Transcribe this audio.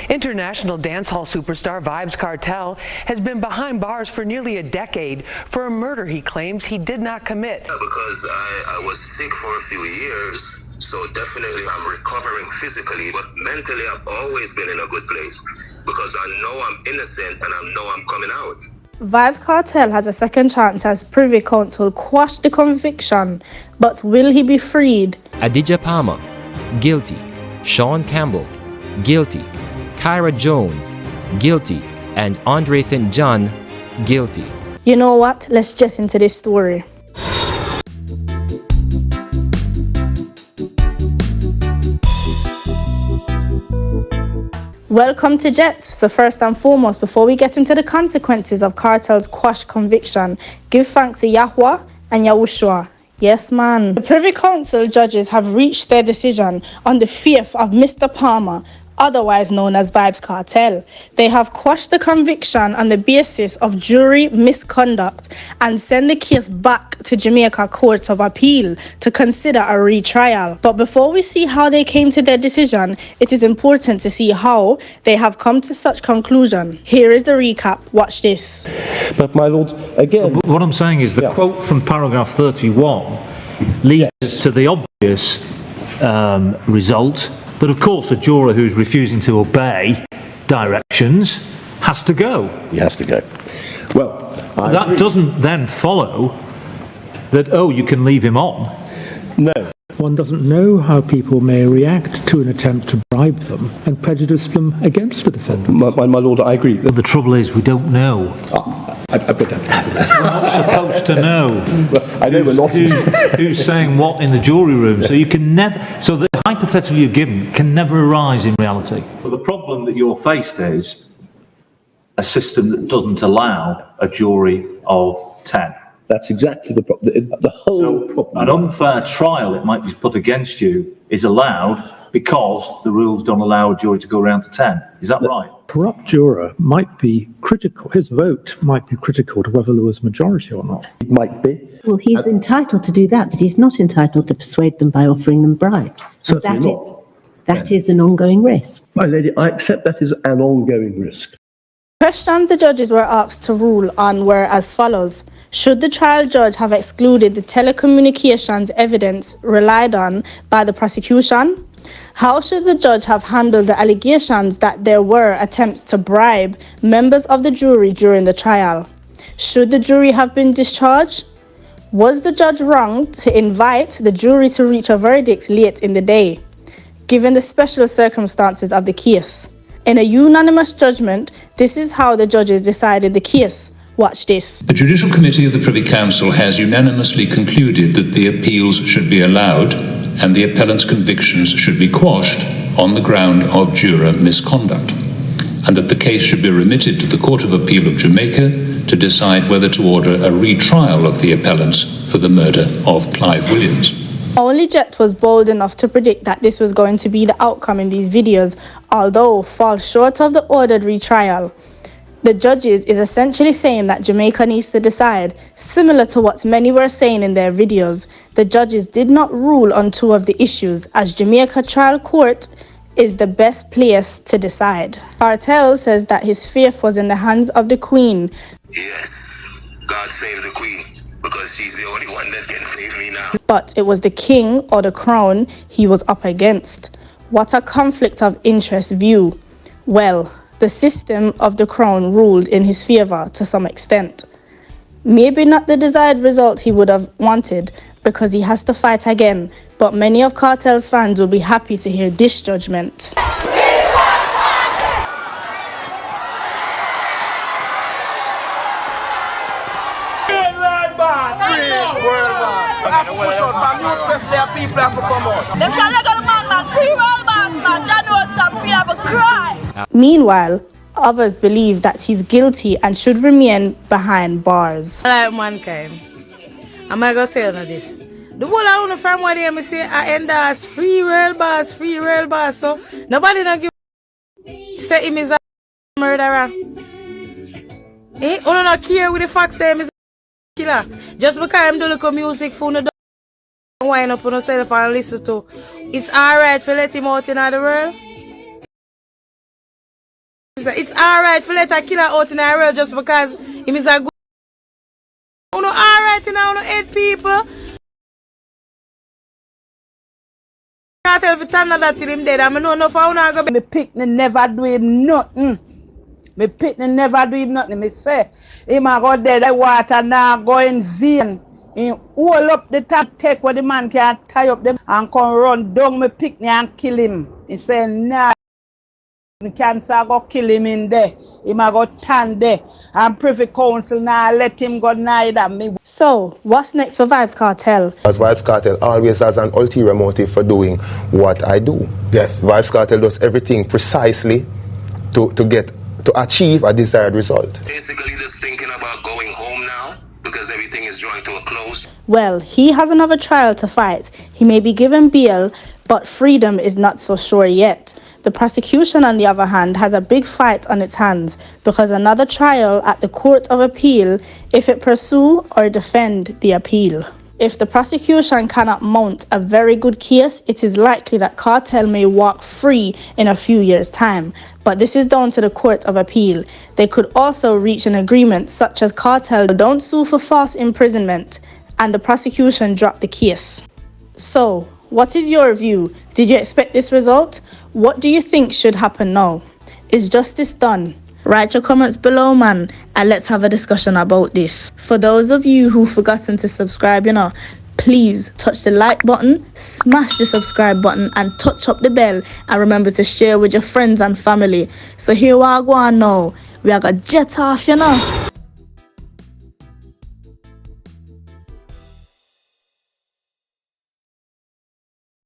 International dancehall superstar Vybz Kartel has been behind bars for nearly a decade for a murder he claims he did not commit. Because I was sick for a few years, so definitely I'm recovering physically, but mentally I've always been in a good place because I know I'm innocent and I know I'm coming out. Vybz Kartel has a second chance as Privy Council quashed the conviction, but will he be freed? Adidja Palmer, guilty. Sean Campbell, guilty. Kyra Jones, guilty. And Andre St. John, guilty. You know what? Let's get into this story. Welcome to Jet. So first and foremost, before we get into the consequences of Kartel's quashed conviction, give thanks to Yahweh and Yahushua. Yes, man. The Privy Council judges have reached their decision on the 5th of Mr. Palmer, otherwise known as Vybz Kartel. They have quashed the conviction on the basis of jury misconduct and send the case back to Jamaica Court of Appeal to consider a retrial. But before we see how they came to their decision, it is important to see how they have come to such conclusion. Here is the recap. Watch this. But my lord, again... What I'm saying is the quote from paragraph 31 leads us to the obvious result that, of course, a juror who's refusing to obey directions has to go. He has to go. Well, that doesn't then follow that, oh, you can leave him on. No. One doesn't know how people may react to an attempt to bribe them and prejudice them against the defendant. My lord, I agree. But the trouble is, we don't know. I've got that. We're not supposed to know. Well, I know we're not. Who's saying what in the jury room. So you can never. So the hypothetical you're given can never arise in reality. Well, the problem that you're faced is a system that doesn't allow a jury of 10. That's exactly the problem. The whole problem. An unfair trial, it might be put against you, is allowed because the rules don't allow a jury to go around to 10. Is that right? Corrupt juror might be critical, his vote might be critical to whether there was majority or not. It might be. Well, he's entitled to do that, but he's not entitled to persuade them by offering them bribes. Certainly not. That is an ongoing risk. My lady, I accept that is an ongoing risk. Questions the judges were asked to rule on were as follows. Should the trial judge have excluded the telecommunications evidence relied on by the prosecution? How should the judge have handled the allegations that there were attempts to bribe members of the jury during the trial? Should the jury have been discharged? Was the judge wrong to invite the jury to reach a verdict late in the day, given the special circumstances of the case? In a unanimous judgment, this is how the judges decided the case. Watch this. The Judicial Committee of the Privy Council has unanimously concluded that the appeals should be allowed and the appellant's convictions should be quashed on the ground of juror misconduct, and that the case should be remitted to the Court of Appeal of Jamaica to decide whether to order a retrial of the appellants for the murder of Clive Williams. Only Jet was bold enough to predict that this was going to be the outcome in these videos, although fall short of the ordered retrial. The judges is essentially saying that Jamaica needs to decide, similar to what many were saying in their videos. The judges did not rule on two of the issues, as Jamaica trial court is the best place to decide. Kartel says that his faith was in the hands of the Queen. Yes, God save the Queen, because she's the only one that can save me now. But it was the king or the crown he was up against. What a conflict of interest view. Well, the system of the crown ruled in his favor to some extent. Maybe not the desired result he would have wanted, because he has to fight again, but many of Kartel's fans will be happy to hear this judgment. Meanwhile, others believe that he's guilty and should remain behind bars. Like mankind, I'm gonna tell you this. The whole I want from what they say, I endorse free real boss. So nobody not give say him is a murderer. Eh? I don't care with the fact say him is a killer. Just because I'm doing the music for no wind up on yourself and listen to. It's alright for let him out in the world. It's alright for let a killer out in a world just because him is a good. You know, alright, you know, 8 people. I tell if time that till him dead, I know enough how I go. Me pickney never do him nothing. Me pickney never do him nothing. Me say, him a go there, the water now go in vein. He hold up the tap take where the man can tie up them and come run down me pickney and kill him. He say, nah, the cancer go kill him in there. Him a go stand there. And Privy Council now let him go neither me. So, what's next for Vybz Kartel? As Vybz Kartel always has an ulterior motive for doing what I do. Yes. Vybz Kartel does everything precisely to achieve a desired result. Basically just thinking about going home now because everything is drawing to a close. Well, he has another trial to fight. He may be given bail, but freedom is not so sure yet. The prosecution, on the other hand, has a big fight on its hands because another trial at the Court of Appeal if it pursue or defend the appeal. If the prosecution cannot mount a very good case, it is likely that Kartel may walk free in a few years' time. But this is down to the Court of Appeal. They could also reach an agreement such as Kartel don't sue for false imprisonment and the prosecution drop the case. So, what is your view? Did you expect this result? What do you think should happen now? Is justice done? Write your comments below, man, and let's have a discussion about this. For those of you who've forgotten to subscribe, please touch the like button, smash the subscribe button, and touch up the bell. And remember to share with your friends and family. So here we are going now. We are gonna jet off,